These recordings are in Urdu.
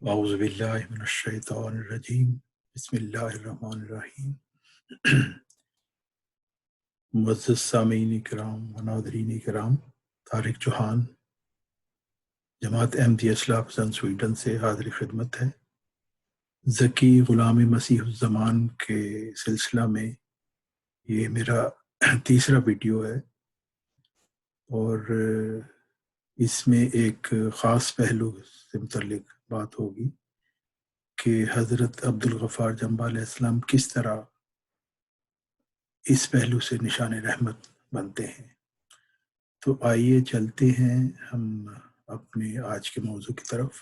اعوذ باللہ من الشیطان الرجیم بسم اللہ الرحمن الرحیم معزز سامعین کرام و ناظرین کرام، طارق چوہان جماعت احمدیہ اصلاح پسند سویڈن سے حاضر خدمت ہے۔ ذکی غلام مسیح الزمان کے سلسلہ میں یہ میرا تیسرا ویڈیو ہے، اور اس میں ایک خاص پہلو سے متعلق بات ہوگی کہ حضرت عبدالغفار جمبہ علیہ السلام کس طرح اس پہلو سے نشان رحمت بنتے ہیں۔ تو آئیے چلتے ہیں ہم اپنے آج کے موضوع کی طرف۔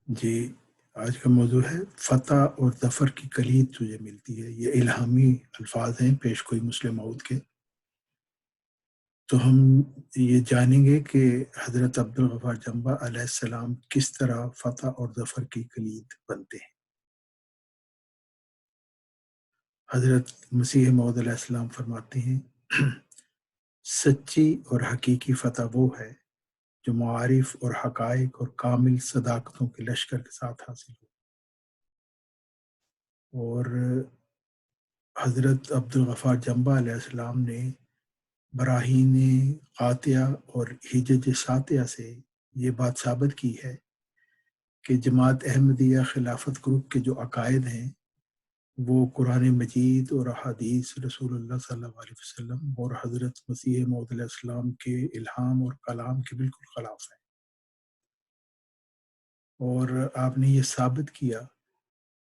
جی، آج کا موضوع ہے فتح اور ظفر کی کلید تجھے ملتی ہے۔ یہ الہامی الفاظ ہیں پیش گوئی مسلم موعود کے۔ تو ہم یہ جانیں گے کہ حضرت عبدالغفار جمبہ علیہ السلام کس طرح فتح اور ظفر کی کلید بنتے ہیں۔ حضرت مسیح موعود علیہ السلام فرماتے ہیں، سچی اور حقیقی فتح وہ ہے جو معارف اور حقائق اور کامل صداقتوں کے لشکر کے ساتھ حاصل ہو۔ اور حضرت عبدالغفار جمبہ علیہ السلام نے براہین قاطعہ اور حجج ساطعہ سے یہ بات ثابت کی ہے کہ جماعت احمدیہ خلافت گروپ کے جو عقائد ہیں وہ قرآن مجید اور احادیث رسول اللہ صلی اللہ علیہ وسلم اور حضرت مسیح موعود علیہ السلام کے الہام اور کلام کے بالکل خلاف ہیں۔ اور آپ نے یہ ثابت کیا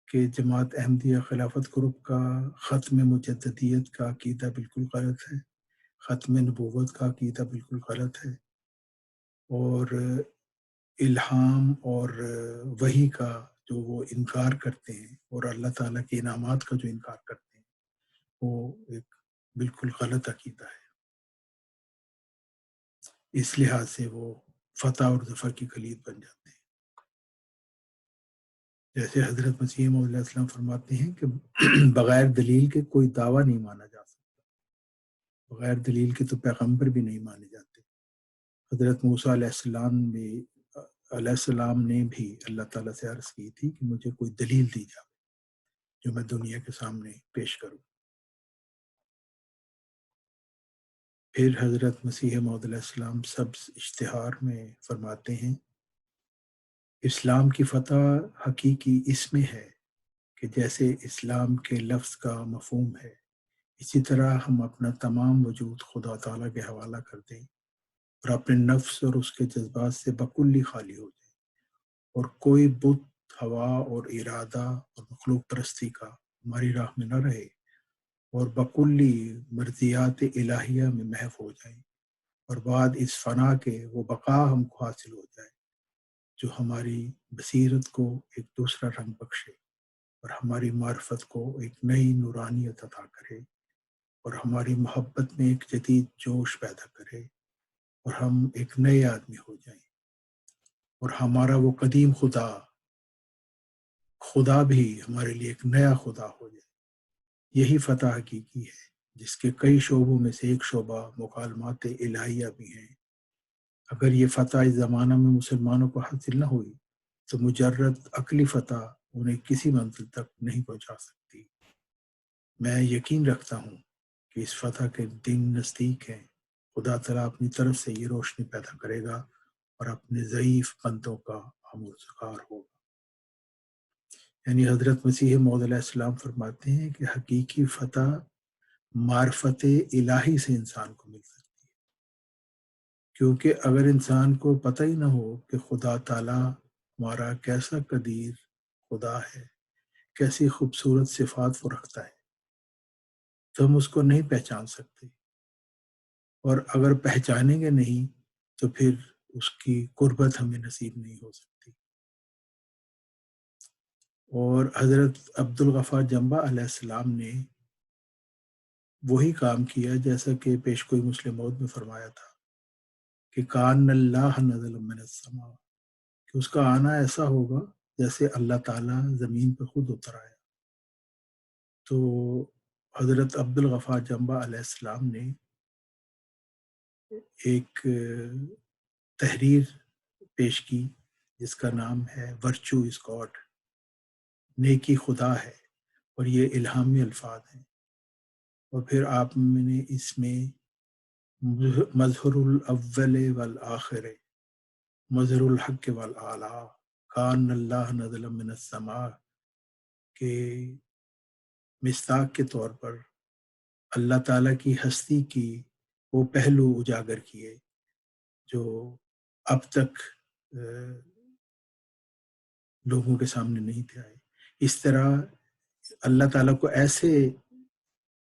کہ جماعت احمدیہ خلافت گروپ کا ختم مجددیت کا عقیدہ بالکل غلط ہے، ختم نبوت کا عقیدہ بالکل غلط ہے، اور الہام اور وحی کا جو وہ انکار کرتے ہیں اور اللہ تعالیٰ کے انعامات کا جو انکار کرتے ہیں وہ ایک بالکل غلط عقیدہ ہے۔ اس لحاظ سے وہ فتح اور ظفر کی کلید بن جاتے ہیں۔ جیسے حضرت مسیح موعود علیہ السلام فرماتے ہیں کہ بغیر دلیل کے کوئی دعویٰ نہیں مانا جا سکتا، بغیر دلیل کے تو پیغمبر بھی نہیں مانے جاتے۔ حضرت موسیٰ علیہ السلام نے بھی اللہ تعالیٰ سے عرض کی تھی کہ مجھے کوئی دلیل دی جائے جو میں دنیا کے سامنے پیش کروں۔ پھر حضرت مسیح موعود علیہ السلام سبز اشتہار میں فرماتے ہیں، اسلام کی فتح حقیقی اس میں ہے کہ جیسے اسلام کے لفظ کا مفہوم ہے، اسی طرح ہم اپنا تمام وجود خدا تعالیٰ کے حوالہ کر دیں اور اپنے نفس اور اس کے جذبات سے بکلی خالی ہو جائیں، اور کوئی بت، ہوا اور ارادہ اور مخلوق پرستی کا ہماری راہ میں نہ رہے، اور بکلی مرضیات الہیہ میں محو ہو جائیں، اور بعد اس فنا کے وہ بقا ہم کو حاصل ہو جائے جو ہماری بصیرت کو ایک دوسرا رنگ بخشے اور ہماری معرفت کو ایک نئی نورانیت عطا کرے اور ہماری محبت میں ایک جدید جوش پیدا کرے اور ہم ایک نئے آدمی ہو جائیں، اور ہمارا وہ قدیم خدا بھی ہمارے لیے ایک نیا خدا ہو جائے۔ یہی فتح حقیقی ہے جس کے کئی شعبوں میں سے ایک شعبہ مکالمات الہیہ بھی ہیں۔ اگر یہ فتح اس زمانہ میں مسلمانوں کو حاصل نہ ہوئی تو مجرد عقلی فتح انہیں کسی منزل تک نہیں پہنچا سکتی۔ میں یقین رکھتا ہوں کہ اس فتح کے دن نزدیک ہیں۔ خدا تعالیٰ اپنی طرف سے یہ روشنی پیدا کرے گا اور اپنے ضعیف بندوں کا آمرزگار ہوگا۔ یعنی حضرت مسیح موعود علیہ السلام فرماتے ہیں کہ حقیقی فتح معرفت الہی سے انسان کو مل سکتی ہے، کیونکہ اگر انسان کو پتہ ہی نہ ہو کہ خدا تعالیٰ ہمارا کیسا قدیر خدا ہے، کیسی خوبصورت صفات وہ رکھتا ہے، تو ہم اس کو نہیں پہچان سکتے، اور اگر پہچانیں گے نہیں تو پھر اس کی قربت ہمیں نصیب نہیں ہو سکتی۔ اور حضرت عبدالغفار جمبہ علیہ السلام نے وہی کام کیا جیسا کہ پیش گوئی مسلم موعود میں فرمایا تھا کہ کان اللہ نزل من السماء، کہ اس کا آنا ایسا ہوگا جیسے اللہ تعالیٰ زمین پر خود اتر آیا۔ تو حضرت عبدالغفار جنبہ علیہ السلام نے ایک تحریر پیش کی جس کا نام ہے ورچو از گاڈ، نیکی خدا ہے، اور یہ الہامی الفاظ ہیں۔ اور پھر آپ نے اس میں مظہر الاول والآخر، مظہر الحق والاعلیٰ، کان اللہ نزل من السماء کے مصداق کے طور پر اللہ تعالیٰ کی ہستی کی وہ پہلو اجاگر کیے جو اب تک لوگوں کے سامنے نہیں تھے آئے۔ اس طرح اللہ تعالیٰ کو ایسے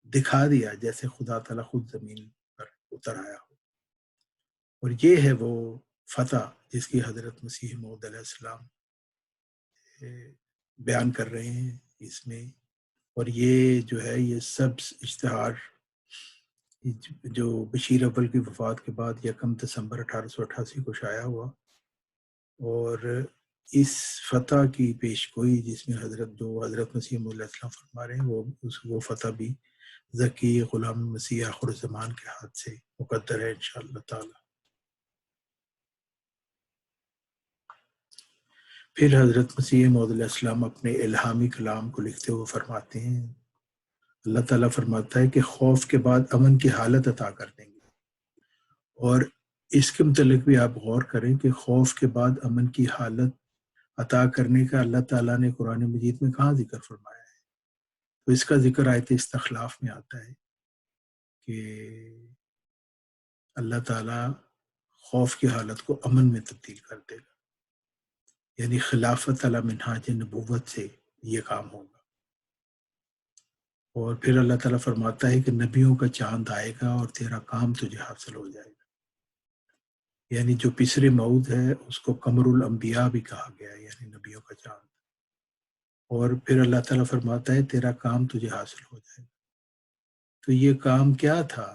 دکھا دیا جیسے خدا تعالیٰ خود زمین پر اتر آیا ہو، اور یہ ہے وہ فتح جس کی حضرت مسیح موعود علیہ السلام بیان کر رہے ہیں اس میں۔ اور یہ جو ہے یہ سب اشتہار جو بشیر اول کی وفات کے بعد 1 دسمبر 1888 کو شائع ہوا، اور اس فتح کی پیش گوئی جس میں حضرت مسیح موعود علیہ السلام فرما رہے ہیں وہ فتح بھی ذکی غلام مسیح آخر الزمان کے ہاتھ سے مقدر ہے انشاءاللہ تعالی۔ پھر حضرت مسیح موعود علیہ السلام اپنے الہامی کلام کو لکھتے ہوئے فرماتے ہیں، اللہ تعالیٰ فرماتا ہے کہ خوف کے بعد امن کی حالت عطا کر دیں گے۔ اور اس کے متعلق بھی آپ غور کریں کہ خوف کے بعد امن کی حالت عطا کرنے کا اللہ تعالیٰ نے قرآن مجید میں کہاں ذکر فرمایا ہے؟ تو اس کا ذکر آیت استخلاف میں آتا ہے کہ اللہ تعالیٰ خوف کی حالت کو امن میں تبدیل کر دے گا، یعنی خلافت علی منہاج نبوت سے یہ کام ہوگا۔ اور پھر اللہ تعالیٰ فرماتا ہے کہ نبیوں کا چاند آئے گا اور تیرا کام تجھے حاصل ہو جائے گا، یعنی جو پسر موعود ہے اس کو قمر الانبیاء بھی کہا گیا ہے، یعنی نبیوں کا چاند۔ اور پھر اللہ تعالیٰ فرماتا ہے تیرا کام تجھے حاصل ہو جائے گا۔ تو یہ کام کیا تھا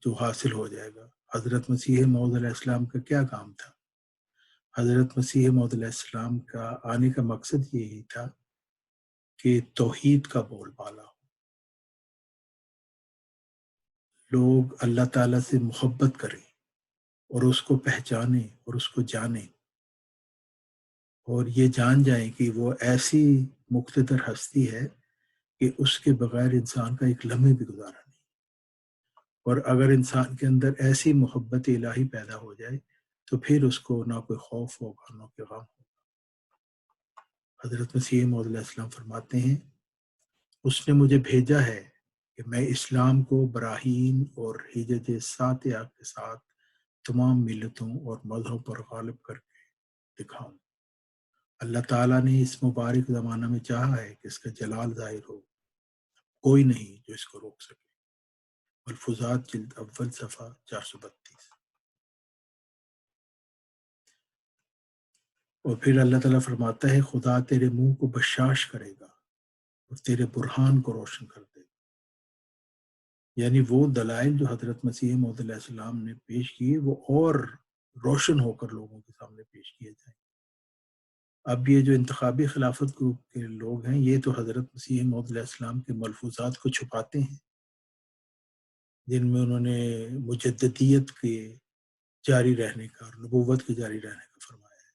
جو حاصل ہو جائے گا؟ حضرت مسیح موعود علیہ السلام کا کیا کام تھا؟ حضرت مسیح موعود علیہ السلام کا آنے کا مقصد یہی تھا کہ توحید کا بول بالا ہو، لوگ اللہ تعالیٰ سے محبت کریں اور اس کو پہچانیں اور اس کو جانیں، اور یہ جان جائیں کہ وہ ایسی مقتدر ہستی ہے کہ اس کے بغیر انسان کا ایک لمحے بھی گزارا نہیں۔ اور اگر انسان کے اندر ایسی محبت الہی پیدا ہو جائے تو پھر اس کو نہ کوئی خوف ہوگا نہ کوئی غم ہوگا۔ حضرت مسیح موعود علیہ السلام فرماتے ہیں اس نے مجھے بھیجا ہے کہ میں اسلام کو براہین اور حجج ساتیہ کے ساتھ تمام ملتوں اور مذہبوں پر غالب کر کے دکھاؤں۔ اللہ تعالیٰ نے اس مبارک زمانہ میں چاہا ہے کہ اس کا جلال ظاہر ہو، کوئی نہیں جو اس کو روک سکے۔ ملفوظات جلد اول صفحہ 432۔ اور پھر اللہ تعالیٰ فرماتا ہے خدا تیرے منہ کو بشاش کرے گا اور تیرے برہان کو روشن کر دے گا، یعنی وہ دلائل جو حضرت مسیح موعود علیہ السلام نے پیش کیے وہ اور روشن ہو کر لوگوں کے سامنے پیش کیے جائیں۔ اب یہ جو انتخابی خلافت گروپ کے لوگ ہیں یہ تو حضرت مسیح موعود علیہ السلام کے ملفوظات کو چھپاتے ہیں جن میں انہوں نے مجددیت کے جاری رہنے کا اور نبوت کے جاری رہنے کا فرمایا ہے،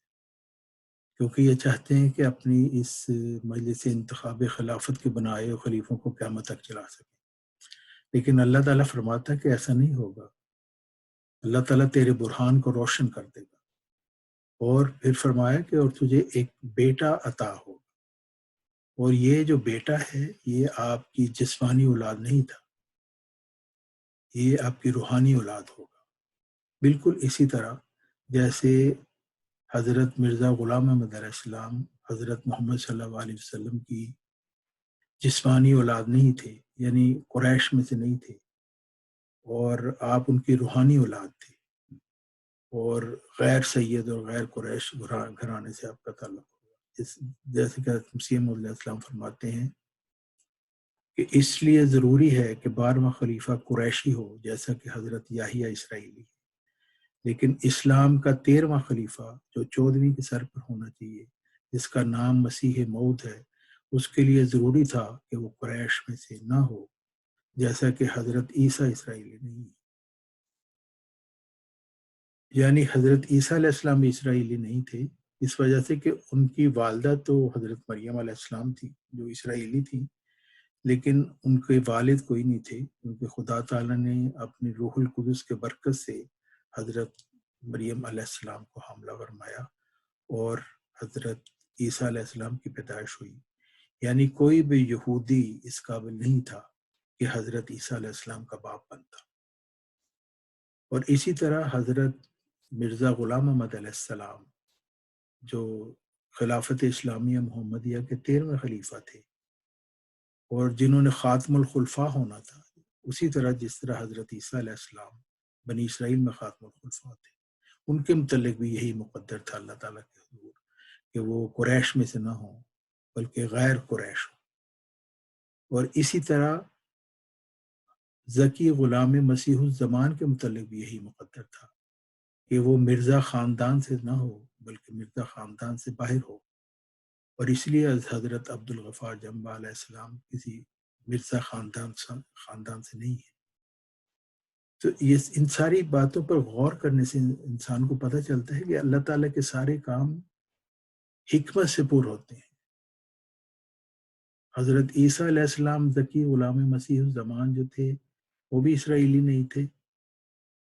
کیونکہ یہ چاہتے ہیں کہ اپنی اس مجلس انتخاب خلافت کے بنائے ہوئے خلیفوں کو قیامت تک چلا سکیں۔ لیکن اللہ تعالیٰ فرماتا ہے کہ ایسا نہیں ہوگا، اللہ تعالیٰ تیرے برہان کو روشن کر دے گا، اور پھر فرمایا کہ اور تجھے ایک بیٹا عطا ہوگا، اور یہ جو بیٹا ہے یہ آپ کی جسمانی اولاد نہیں تھا، یہ آپ کی روحانی اولاد ہوگا۔ بالکل اسی طرح جیسے حضرت مرزا غلام احمد علیہ السلام حضرت محمد صلی اللہ علیہ وسلم کی جسمانی اولاد نہیں تھے، یعنی قریش میں سے نہیں تھے، اور آپ ان کی روحانی اولاد تھے، اور غیر سید اور غیر قریش گھرانے سے آپ کا تعلق ہوا، جیسے کہ حضرت مسیح موعود علیہ السلام فرماتے ہیں کہ اس لیے ضروری ہے کہ 12واں خلیفہ قریشی ہو جیسا کہ حضرت یحییٰ اسرائیلی، لیکن اسلام کا 13واں خلیفہ جو 14ویں کے سر پر ہونا چاہیے جس کا نام مسیح موعود ہے اس کے لیے ضروری تھا کہ وہ قریش میں سے نہ ہو، جیسا کہ حضرت عیسیٰ اسرائیلی نہیں ہے۔ یعنی حضرت عیسیٰ علیہ السلام بھی اسرائیلی نہیں تھے، اس وجہ سے کہ ان کی والدہ تو حضرت مریم علیہ السلام تھی جو اسرائیلی تھی، لیکن ان کے والد کوئی نہیں تھے، کیونکہ خدا تعالیٰ نے اپنی روح القدس کے برکت سے حضرت مریم علیہ السلام کو حاملہ فرمایا اور حضرت عیسیٰ علیہ السلام کی پیدائش ہوئی۔ یعنی کوئی بھی یہودی اس قابل نہیں تھا کہ حضرت عیسیٰ علیہ السلام کا باپ بنتا۔ اور اسی طرح حضرت مرزا غلام احمد علیہ السلام جو خلافت اسلامیہ محمدیہ کے 13ویں خلیفہ تھے اور جنہوں نے خاتم الخلفاء ہونا تھا، اسی طرح جس طرح حضرت عیسیٰ علیہ السلام بنی اسرائیل میں خاتم الخلفاء تھے، ان کے متعلق بھی یہی مقدر تھا اللہ تعالیٰ کے حضور کہ وہ قریش میں سے نہ ہوں بلکہ غیر قریش ہوں۔ اور اسی طرح ذکی غلام مسیح الزمان کے متعلق بھی یہی مقدر تھا کہ وہ مرزا خاندان سے نہ ہو بلکہ مرزا خاندان سے باہر ہو، اور اس لیے حضرت عبد الغفار جمبہ علیہ السلام کسی مرزا خاندان سے نہیں ہے۔ تو یہ ان ساری باتوں پر غور کرنے سے انسان کو پتہ چلتا ہے کہ اللہ تعالیٰ کے سارے کام حکمت سے پور ہوتے ہیں۔ حضرت عیسیٰ علیہ السلام ذکی غلام مسیح الزمان جو تھے وہ بھی اسرائیلی نہیں تھے،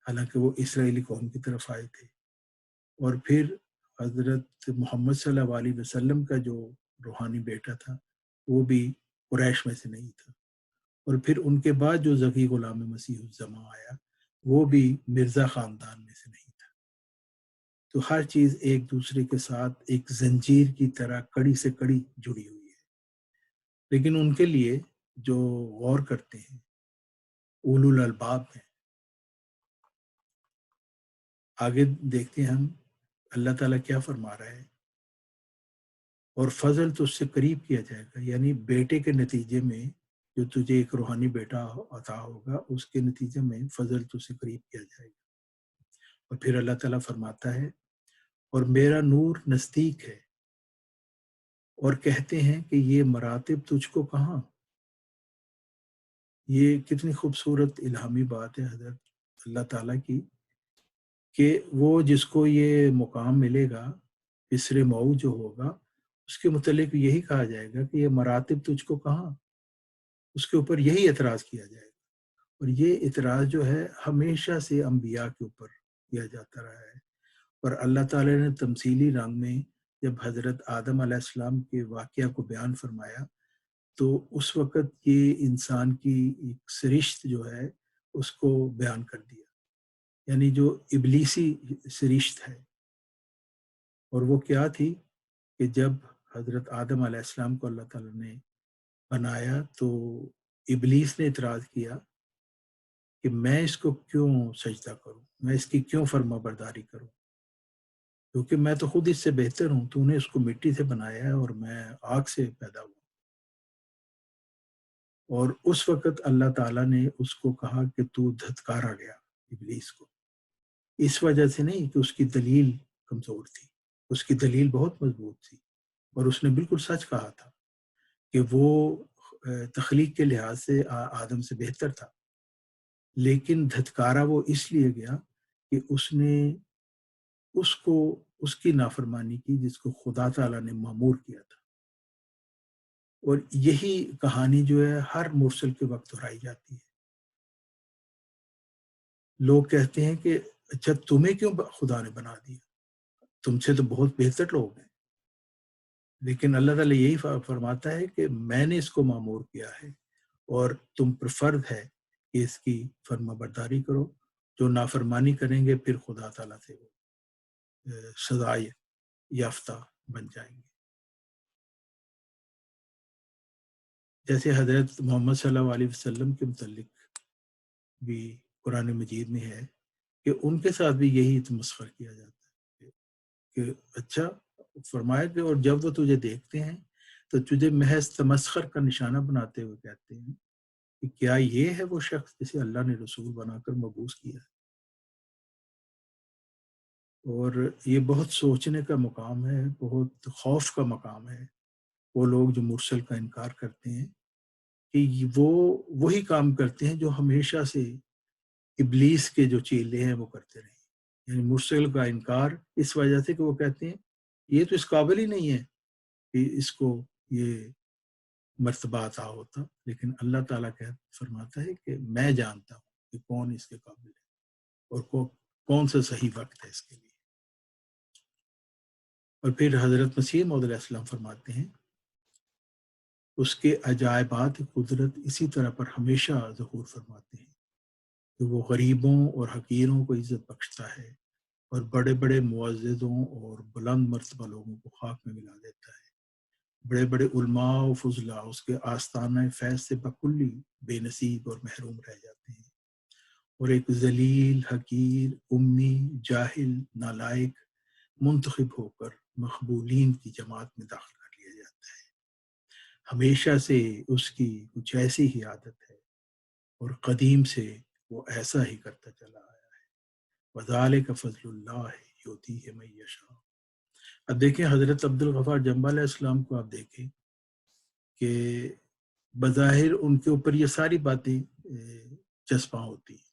حالانکہ وہ اسرائیلی قوم کی طرف آئے تھے۔ اور پھر حضرت محمد صلی اللہ علیہ وسلم کا جو روحانی بیٹا تھا وہ بھی قریش میں سے نہیں تھا، اور پھر ان کے بعد جو ذکی غلام مسیح الزمان آیا وہ بھی مرزا خاندان میں سے نہیں تھا۔ تو ہر چیز ایک دوسرے کے ساتھ ایک زنجیر کی طرح کڑی سے کڑی جڑی ہوئی ہے، لیکن ان کے لیے جو غور کرتے ہیں اولو الالباب ہیں۔ آگے دیکھتے ہیں ہم اللہ تعالیٰ کیا فرما رہا ہے، اور فضل تو اس سے قریب کیا جائے گا، یعنی بیٹے کے نتیجے میں جو تجھے ایک روحانی بیٹا عطا ہوگا اس کے نتیجے میں فضل تو سے قریب کیا جائے گا۔ اور پھر اللہ تعالیٰ فرماتا ہے اور میرا نور نزدیک ہے، اور کہتے ہیں کہ یہ مراتب تجھ کو کہاں۔ یہ کتنی خوبصورت الہامی بات ہے حضرت اللہ تعالیٰ کی کہ وہ جس کو یہ مقام ملے گا، بسر مئو جو ہوگا، اس کے متعلق یہی کہا جائے گا کہ یہ مراتب تجھ کو کہاں، اس کے اوپر یہی اعتراض کیا جائے گا۔ اور یہ اعتراض جو ہے ہمیشہ سے انبیاء کے اوپر کیا جاتا رہا ہے، اور اللہ تعالیٰ نے تمثیلی رنگ میں جب حضرت آدم علیہ السلام کے واقعہ کو بیان فرمایا تو اس وقت یہ انسان کی ایک سرشت جو ہے اس کو بیان کر دیا، یعنی جو ابلیسی سرشت ہے۔ اور وہ کیا تھی کہ جب حضرت آدم علیہ السلام کو اللہ تعالیٰ نے بنایا تو ابلیس نے اعتراض کیا کہ میں اس کو کیوں سجدہ کروں، میں اس کی کیوں فرما برداری کروں، کیونکہ میں تو خود اس سے بہتر ہوں، تو نے اس کو مٹی سے بنایا ہے اور میں آگ سے پیدا ہوا۔ اور اس وقت اللہ تعالیٰ نے اس کو کہا کہ تو دھتکارا گیا ابلیس کو، اس وجہ سے نہیں کہ اس کی دلیل کمزور تھی، اس کی دلیل بہت مضبوط تھی، اور اس نے بالکل سچ کہا تھا کہ وہ تخلیق کے لحاظ سے آدم سے بہتر تھا، لیکن دھتکارا وہ اس لیے گیا کہ اس نے اس کو اس کی نافرمانی کی جس کو خدا تعالیٰ نے مامور کیا تھا۔ اور یہی کہانی جو ہے ہر مرسل کے وقت دہرائی جاتی ہے۔ لوگ کہتے ہیں کہ اچھا تمہیں کیوں خدا نے بنا دیا، تم سے تو بہت بہتر لوگ ہیں، لیکن اللہ تعالیٰ یہی فرماتا ہے کہ میں نے اس کو مامور کیا ہے اور تم پر فرض ہے کہ اس کی فرما برداری کرو، جو نافرمانی کریں گے پھر خدا تعالیٰ سے وہ سزا یافتہ بن جائیں گے۔ جیسے حضرت محمد صلی اللہ علیہ وسلم کے متعلق بھی قرآن مجید میں ہے کہ ان کے ساتھ بھی یہی تمسخر کیا جاتا ہے کہ اچھا فرمایا کہ اور جب وہ تجھے دیکھتے ہیں تو تجھے محض تمسخر کا نشانہ بناتے ہوئے کہتے ہیں کہ کیا یہ ہے وہ شخص جسے اللہ نے رسول بنا کر مبعوث کیا ہے۔ اور یہ بہت سوچنے کا مقام ہے، بہت خوف کا مقام ہے وہ لوگ جو مرسل کا انکار کرتے ہیں کہ وہ وہی کام کرتے ہیں جو ہمیشہ سے ابلیس کے جو چیلے ہیں وہ کرتے رہے. یعنی مرسل کا انکار اس وجہ سے کہ وہ کہتے ہیں یہ تو اس قابل ہی نہیں ہے کہ اس کو یہ مرتبہ عطا ہوتا. لیکن اللہ تعالیٰ فرماتا ہے کہ میں جانتا ہوں کہ کون اس کے قابل ہے اور کون سا صحیح وقت ہے اس کے لیے. اور پھر حضرت مسیح موعود علیہ السلام فرماتے ہیں اس کے عجائبات قدرت اسی طرح پر ہمیشہ ظہور فرماتے ہیں کہ وہ غریبوں اور حقیروں کو عزت بخشتا ہے اور بڑے بڑے معززوں اور بلند مرتبہ لوگوں کو خاک میں ملا دیتا ہے. بڑے بڑے علماء و فضلاء اس کے آستانہ فیض سے بکلی بے نصیب اور محروم رہ جاتے ہیں اور ایک ذلیل حقیر امی جاہل نالائق منتخب ہو کر مقبولین کی جماعت میں داخل کر لیا جاتا ہے. ہمیشہ سے اس کی کچھ ایسی ہی عادت ہے اور قدیم سے وہ ایسا ہی کرتا چلا آیا ہے. وذالک فضل اللہ یؤتیہ من یشاء. اب دیکھیں حضرت عبدالغفار جنبہ علیہ السلام کو آپ دیکھیں کہ بظاہر ان کے اوپر یہ ساری باتیں چسپاں ہوتی ہیں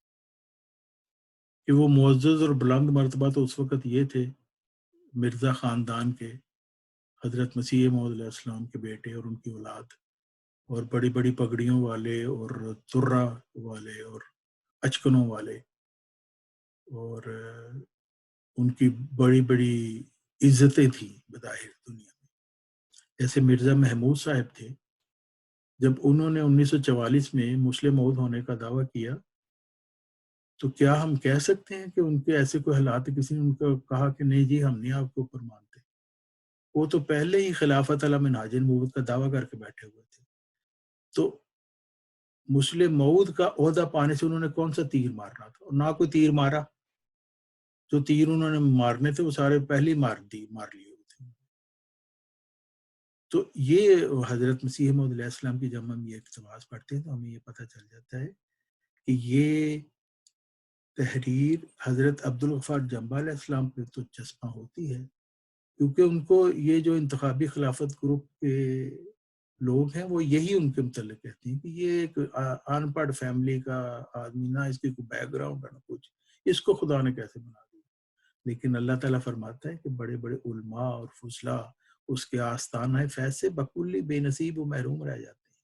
کہ وہ معزز اور بلند مرتبہ تو اس وقت یہ تھے مرزا خاندان کے حضرت مسیح موعود علیہ السلام کے بیٹے اور ان کی اولاد اور بڑی بڑی پگڑیوں والے اور ترہ والے اور اچکنوں والے اور ان کی بڑی بڑی عزتیں تھیں بظاہر دنیا میں. جیسے مرزا محمود صاحب تھے جب انہوں نے 1944 میں مسلم موعود ہونے کا دعویٰ کیا تو کیا ہم کہہ سکتے ہیں کہ ان کے ایسے کوئی حالات کسی نے ان کو کہا کہ نہیں جی ہم نہیں آپ کے اوپر مانتے. وہ تو پہلے ہی خلافت علی منہاج النبوت کا دعویٰ کر کے بیٹھے ہوئے تھے. تو مسلم موعود کا عہدہ پانے سے انہوں نے کون سا تیر مارنا تھا اور نہ کوئی تیر مارا. جو تیر انہوں نے مارنے تھے وہ سارے پہلے مار لیے ہوئے تھے. تو یہ حضرت مسیح موعود علیہ السلام کی جب ہم یہ اقتباس پڑھتے ہیں تو ہمیں یہ پتہ چل جاتا ہے کہ یہ تحریر حضرت عبدالغفار جنبہ علیہ السلام پہ تو چسپاں ہوتی ہے کیونکہ ان کو یہ جو انتخابی خلافت گروپ کے لوگ ہیں وہ یہی ان کے متعلق کہتے ہیں کہ یہ ایک ان پڑھ فیملی کا آدمی نہ اس کی کوئی بیک گراؤنڈ ہے نہ کچھ اس کو خدا نے کیسے بنا دیا. لیکن اللہ تعالیٰ فرماتا ہے کہ بڑے بڑے علماء اور فضلاء اس کے آستانہ فیض سے بکلی بے نصیب و محروم رہ جاتے ہیں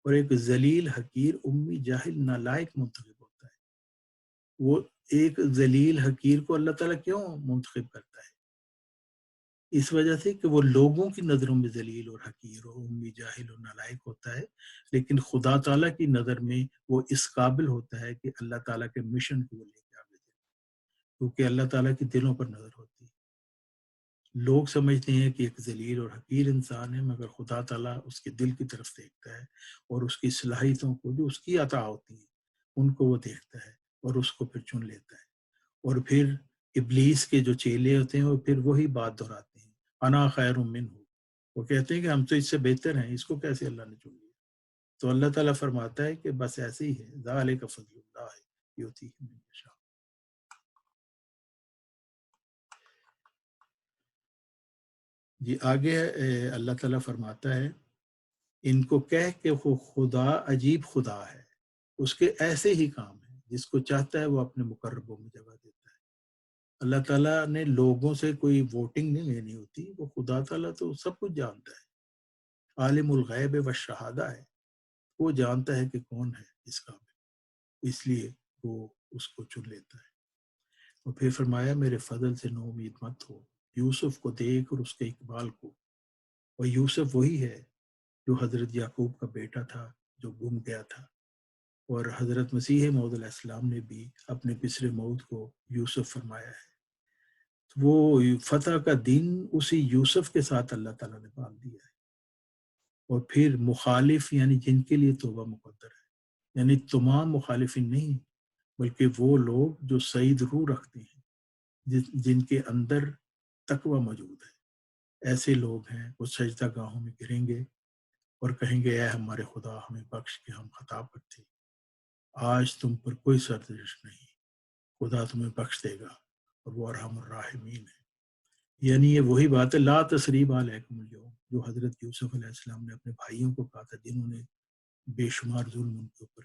اور ایک ذلیل حقیر امی جاہل نالائق منتخب ہوتا ہے. وہ ایک ذلیل حقیر کو اللہ تعالیٰ کیوں منتخب کرتا ہے؟ اس وجہ سے کہ وہ لوگوں کی نظروں میں ذلیل اور حقیر اور امی جاہل اور نالائق ہوتا ہے لیکن خدا تعالیٰ کی نظر میں وہ اس قابل ہوتا ہے کہ اللہ تعالیٰ کے مشن کو وہ لے کے آگے جائے کیونکہ اللہ تعالیٰ کی دلوں پر نظر ہوتی ہے. لوگ سمجھتے ہیں کہ ایک ذلیل اور حقیر انسان ہے مگر خدا تعالیٰ اس کے دل کی طرف دیکھتا ہے اور اس کی صلاحیتوں کو جو اس کی عطا ہوتی ہیں ان کو وہ دیکھتا ہے اور اس کو پھر چن لیتا ہے. اور پھر ابلیس کے جو چیلے ہوتے ہیں وہ پھر وہی بات دہراتے ہیں انا خیر منہ. وہ کہتے ہیں کہ ہم تو اس سے بہتر ہیں اس کو کیسے اللہ نے چن لیا. تو اللہ تعالیٰ فرماتا ہے کہ بس ایسے ہی ہے ذالک فضل اللہ یؤتیہ من یشاء. جی آگے اللہ تعالیٰ فرماتا ہے ان کو کہہ کہ وہ خدا عجیب خدا ہے اس کے ایسے ہی کام ہیں جس کو چاہتا ہے وہ اپنے مقربوں میں جگہ دیتا ہے. اللہ تعالیٰ نے لوگوں سے کوئی ووٹنگ نہیں لینی ہوتی. وہ خدا تعالیٰ تو سب کچھ جانتا ہے عالم الغیب والشہادہ ہے. وہ جانتا ہے کہ کون ہے اس قابل اس لیے وہ اس کو چن لیتا ہے. اور پھر فرمایا میرے فضل سے نو امید مت ہو. یوسف کو دیکھ اور اس کے اقبال کو. اور یوسف وہی ہے جو حضرت یعقوب کا بیٹا تھا جو گم گیا تھا اور حضرت مسیح موعود علیہ السلام نے بھی اپنے پسر موت کو یوسف فرمایا ہے. وہ فتح کا دن اسی یوسف کے ساتھ اللہ تعالیٰ نے باندھ دیا ہے. اور پھر مخالف یعنی جن کے لیے توبہ مقدر ہے یعنی تمام مخالفین نہیں بلکہ وہ لوگ جو سعید روح رکھتے ہیں جن کے اندر تقوی موجود ہے ایسے لوگ ہیں وہ سجدہ گاہوں میں گریں گے اور کہیں گے اے ہمارے خدا ہمیں بخش کے ہم خطا پر تھے. آج تم پر کوئی سرزنش نہیں خدا تمہیں بخش دے گا اور وہ ارحم الراحمین ہے. یعنی یہ وہی بات ہے لا تثریب علیکم اليوم جو حضرت یوسف علیہ السلام نے اپنے بھائیوں کو کہا تھا جنہوں نے بے شمار ظلم ان کے اوپر